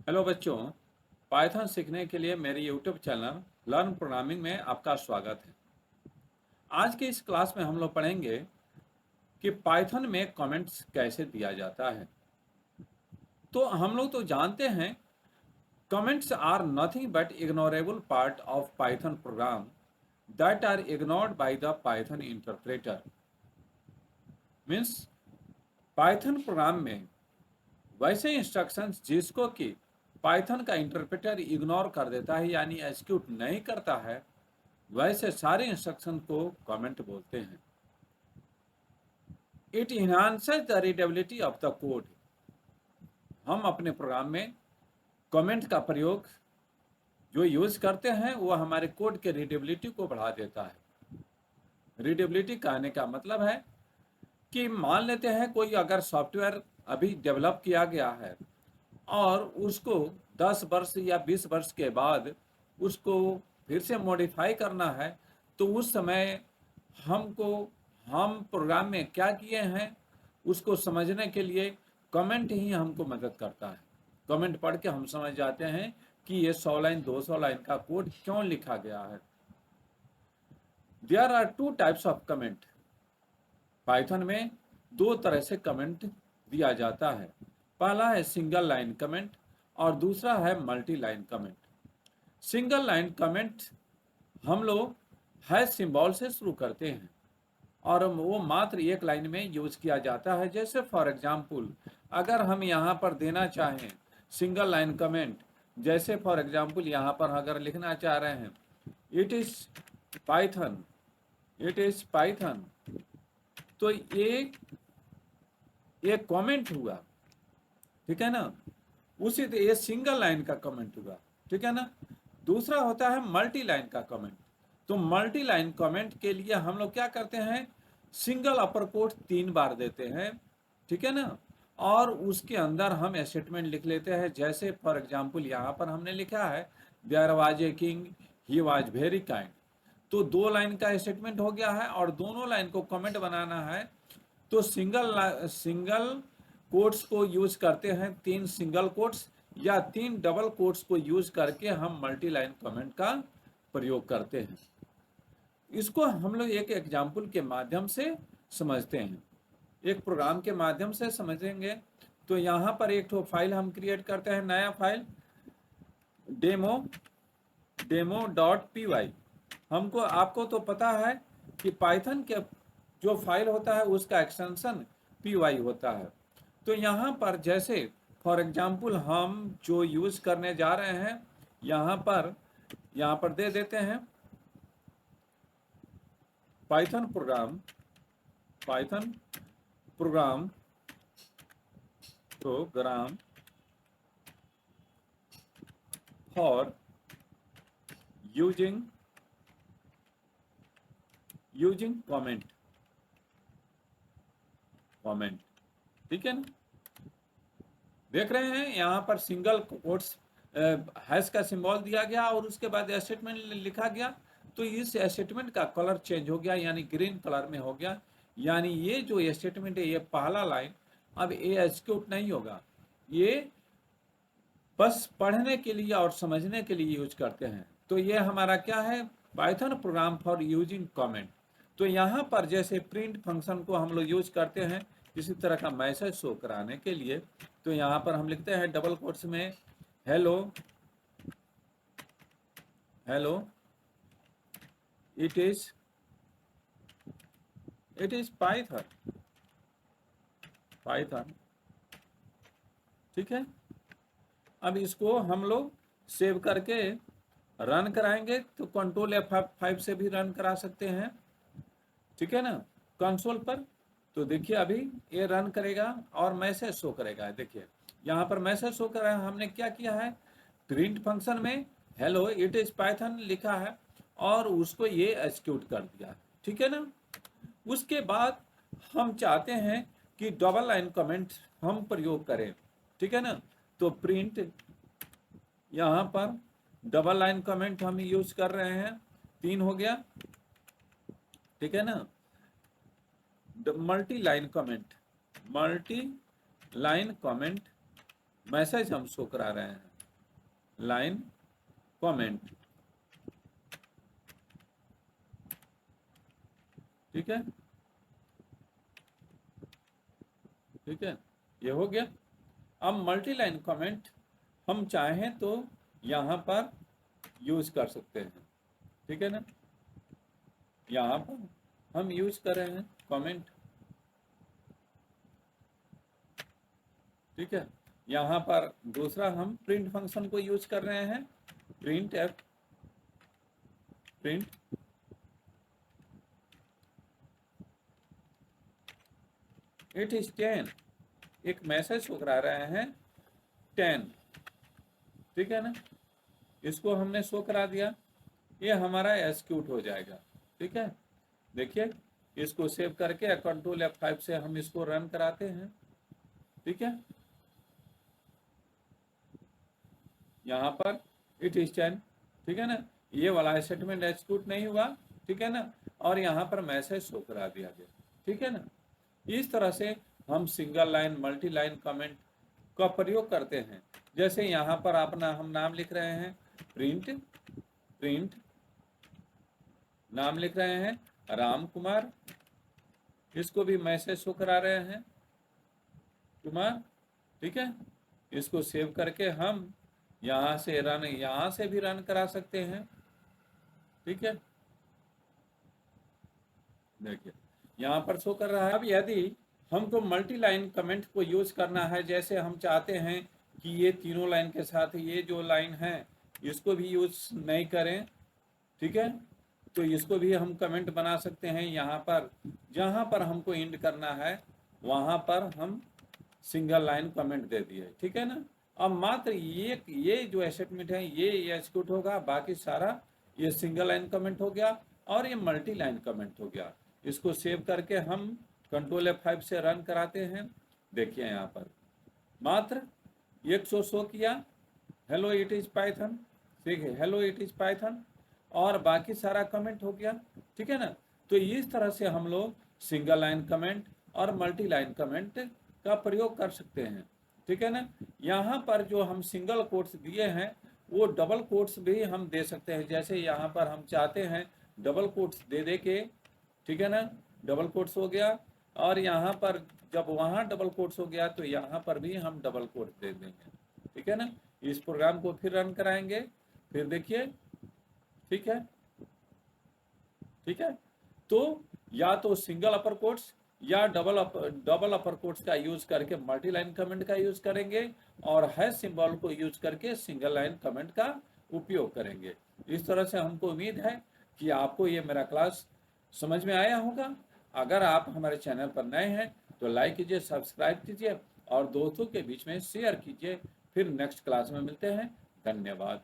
Hello बच्चों, Python सीखने के लिए मेरे यूट्यूब चैनल लर्न प्रोग्रामिंग में आपका स्वागत है। आज के इस क्लास में हम लोग पढ़ेंगे कि पाइथन में कमेंट्स कैसे दिया जाता है। तो हम लोग तो जानते हैं comments are nothing but ignorable part of Python program that are ignored by the Python interpreter. Means Python program में वैसे इंस्ट्रक्शंस जिसको कि पाइथन का इंटरप्रेटर इग्नोर कर देता है यानी एग्जीक्यूट नहीं करता है, वैसे सारे इंस्ट्रक्शन को कमेंट बोलते हैं। It enhances the readability of the code. हम अपने प्रोग्राम में कमेंट का प्रयोग जो यूज करते हैं वो हमारे कोड के रीडेबिलिटी को बढ़ा देता है। रीडेबिलिटी कहने का मतलब है कि मान लेते हैं कोई अगर सॉफ्टवेयर अभी डेवलप किया गया है और उसको 10 वर्ष या 20 वर्ष के बाद उसको फिर से मॉडिफाई करना है, तो उस समय हमको हम प्रोग्राम में क्या किए हैं उसको समझने के लिए कमेंट ही हमको मदद करता है। कमेंट पढ़ के हम समझ जाते हैं कि ये 100 लाइन 200 लाइन का कोड क्यों लिखा गया है। There are two types of comment. Python में दो तरह से कमेंट दिया जाता है। पहला है सिंगल लाइन कमेंट और दूसरा है multi line comment. Single line comment हम लोग हैश सिंबल से शुरू करते हैं और वो मात्र एक लाइन में यूज किया जाता है। जैसे फॉर एग्जाम्पल अगर हम यहाँ पर देना चाहें सिंगल लाइन कमेंट, जैसे फॉर एग्जाम्पल यहाँ पर अगर लिखना चाह रहे हैं it is Python, it is Python, तो ये कमेंट हुआ, ठीक है ना। उसी ये सिंगल लाइन का कमेंट हुआ, ठीक है ना। दूसरा होता है मल्टी लाइन का कमेंट। तो मल्टी लाइन कमेंट के लिए हम लोग क्या करते हैं, सिंगल अपर कोट 3 बार देते हैं, ठीक है ना। और उसके अंदर हम स्टेटमेंट लिख लेते हैं। जैसे फॉर एग्जाम्पल यहाँ पर हमने लिखा है there was a king, he was very kind. तो 2 लाइन का स्टेटमेंट हो गया है और दोनों लाइन को कमेंट बनाना है। तो सिंगल कोट्स को यूज करते हैं, 3 सिंगल कोट्स या 3 डबल कोट्स को यूज करके हम मल्टी लाइन कमेंट का प्रयोग करते हैं। इसको हम लोग एक एग्जाम्पल के माध्यम से समझते हैं, एक प्रोग्राम के माध्यम से समझेंगे। तो यहाँ पर एक तो फाइल हम क्रिएट करते हैं, नया फाइल demo.py। हमको आपको तो पता है कि पाइथन के जो फाइल होता है उसका एक्सटेंशन py होता है। तो यहाँ पर जैसे फॉर एग्जाम्पल हम जो यूज करने जा रहे हैं यहाँ पर दे देते हैं Python program, Python program program for using comment, comment, ठीक है ना। देख रहे हैं यहाँ पर सिंगल कोट्स हैश का सिंबल दिया गया और उसके बाद स्टेटमेंट लिखा गया। तो इस स्टेटमेंट का कलर चेंज हो गया यानी ग्रीन कलर में हो गया। यानी ये जो स्टेटमेंट है ये पहला लाइन अब ये एग्जीक्यूट नहीं होगा, ये बस पढ़ने के लिए और समझने के लिए यूज करते हैं। तो ये हमारा क्या है, Python programme for using comment. तो यहाँ पर जैसे प्रिंट फंक्शन को हम लोग यूज करते हैं किसी तरह का मैसेज शो कराने के लिए, तो यहाँ पर हम लिखते हैं डबल कोट्स में hello, hello it is Python, Python, ठीक है। अब इसको हम लोग सेव करके रन कराएंगे तो कंट्रोल F5 से भी रन करा सकते हैं, ठीक है ना, कंसोल पर। तो देखिए अभी ये रन करेगा और मैसेज शो करेगा। देखिए यहाँ पर मैसेज शो कर रहा है, हमने क्या किया है प्रिंट फंक्शन में हेलो इट इज पाइथन लिखा है और उसको ये एग्जीक्यूट कर दिया, ठीक है ना। उसके बाद हम चाहते हैं कि डबल लाइन कमेंट हम प्रयोग करें, ठीक है ना। तो प्रिंट यहाँ पर डबल लाइन कमेंट हम यूज कर रहे हैं, 3 हो गया, ठीक है ना। Multi line comment, multi line comment message हम शो करा रहे हैं। लाइन कमेंट, ठीक है, ठीक है, ये हो गया। अब मल्टी लाइन कमेंट हम चाहें तो यहाँ पर यूज कर सकते हैं, ठीक है ना, यहाँ पर हम यूज कर रहे हैं कमेंट, ठीक है। यहाँ पर दूसरा हम प्रिंट फंक्शन को यूज कर रहे हैं, print F, print it is 10, एक मैसेज को करा रहे हैं 10, ठीक है ना, इसको हमने शो करा दिया, ये हमारा एग्जीक्यूट हो जाएगा, ठीक है। देखिए इसको सेव करके कंट्रोल F5 से हम इसको रन कराते हैं, ठीक है। यहाँ पर इट इज 10, ठीक है ना, ये वाला स्टेटमेंट एग्जीक्यूट नहीं हुआ, ठीक है ना, और यहाँ पर मैसेज शो करा दिया गया, ठीक है ना। इस तरह से हम single line multi line comment का प्रयोग करते हैं। जैसे यहाँ पर अपना हम नाम लिख रहे हैं प्रिंट, प्रिंट नाम लिख रहे हैं राम कुमार, इसको भी मैसेज शो करा रहे हैं कुमार, ठीक है। इसको सेव करके हम यहाँ से रन, यहाँ से भी रन करा सकते हैं, ठीक है। देखिए यहाँ पर शो कर रहा है। अब यदि हमको मल्टी लाइन कमेंट को यूज करना है, जैसे हम चाहते हैं कि ये तीनों लाइन के साथ ये जो लाइन है इसको भी यूज नहीं करें, ठीक है, तो इसको भी हम कमेंट बना सकते हैं। यहाँ पर जहाँ पर हमको एंड करना है वहाँ पर हम सिंगल लाइन कमेंट दे दिए, ठीक है ना। अब मात्र ये जो स्टेटमेंट है ये एग्जीक्यूट होगा, बाकी सारा ये सिंगल लाइन कमेंट हो गया और ये मल्टी लाइन कमेंट हो गया। इसको सेव करके हम कंट्रोल F5 से रन कराते हैं। देखिए यहाँ पर मात्र 100 शो किया, हेलो इट इज पाइथन, ठीक है, हेलो इट इज पाइथन, और बाकी सारा कमेंट हो गया, ठीक है ना। तो इस तरह से हम लोग सिंगल लाइन कमेंट और मल्टी लाइन कमेंट का प्रयोग कर सकते हैं, ठीक है ना। यहाँ पर जो हम सिंगल कोट्स दिए हैं वो डबल कोट्स भी हम दे सकते हैं। जैसे यहाँ पर हम चाहते हैं डबल कोट्स दे के, ठीक है ना, डबल कोट्स हो गया, और यहाँ पर जब वहाँ डबल कोट्स हो गया तो यहाँ पर भी हम डबल कोट्स दे देंगे, ठीक है ना। इस प्रोग्राम को फिर रन कराएंगे, फिर देखिए, ठीक है, ठीक है। तो या तो सिंगल अपर कोट्स या डबल अपर कोट्स का यूज करके मल्टी लाइन कमेंट का यूज करेंगे, और हैश सिंबल को यूज करके सिंगल लाइन कमेंट का उपयोग करेंगे। इस तरह से हमको उम्मीद है कि आपको ये मेरा क्लास समझ में आया होगा। अगर आप हमारे चैनल पर नए हैं तो लाइक कीजिए, सब्सक्राइब कीजिए और दोस्तों के बीच में शेयर कीजिए। फिर नेक्स्ट क्लास में मिलते हैं। धन्यवाद।